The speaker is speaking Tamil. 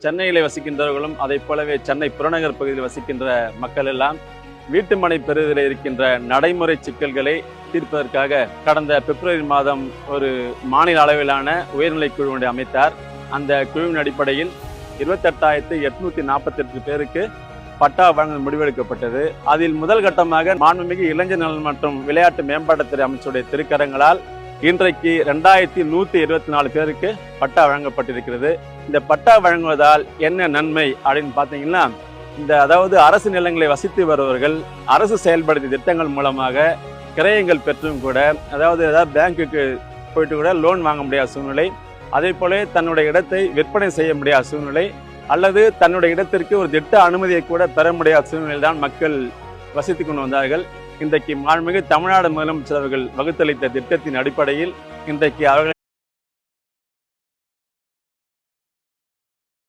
சென்னையில் வசிக்கின்றவர்களும் அதை போலவே சென்னை புறநகர் பகுதியில் வசிக்கின்ற மக்கள் எல்லாம் வீட்டுமனை பெறுவதில் இருக்கின்ற நடைமுறை சிக்கல்களை தீர்ப்பதற்காக கடந்த பிப்ரவரி மாதம் ஒரு மாநில அளவிலான உயர்நிலை குழு ஒன்றை அமைத்தார். அந்த குழுவின் அடிப்படையில் 28,848 பேருக்கு பட்டா வழங்க முடிவெடுக்கப்பட்டது. அதில் முதல் கட்டமாக மாண்புமிகு இளைஞர் நலன் மற்றும் விளையாட்டு மேம்பாட்டுத்துறை அமைச்சருடைய திருக்கரங்களால் இன்றைக்கு 2,124 பேருக்கு பட்டா வழங்கப்பட்டிருக்கிறது. இந்த பட்டா வழங்குவதால் என்ன நன்மை அப்படின்னு பார்த்தீங்கன்னா, அதாவது அரசு நிலங்களை வசித்து வருபவர்கள் அரசு செயல்படுத்திய திட்டங்கள் மூலமாக கிரயங்கள் பெற்றும் கூட, அதாவது பேங்குக்கு போயிட்டு கூட லோன் வாங்க முடியாத சூழ்நிலை, அதே போல தன்னுடைய இடத்தை விற்பனை செய்ய முடியாத சூழ்நிலை, அல்லது தன்னுடைய இடத்திற்கு ஒரு திட்ட அனுமதியை கூட பெற முடியாத சூழ்நிலையில் தான் மக்கள் வசித்து கொண்டு வந்தார்கள். இன்றைக்கு மாண்புமிகு தமிழ்நாடு முதலமைச்சர் அவர்கள் வகுத்தளித்த திட்டத்தின் அடிப்படையில் இன்றைக்கு அவர்கள்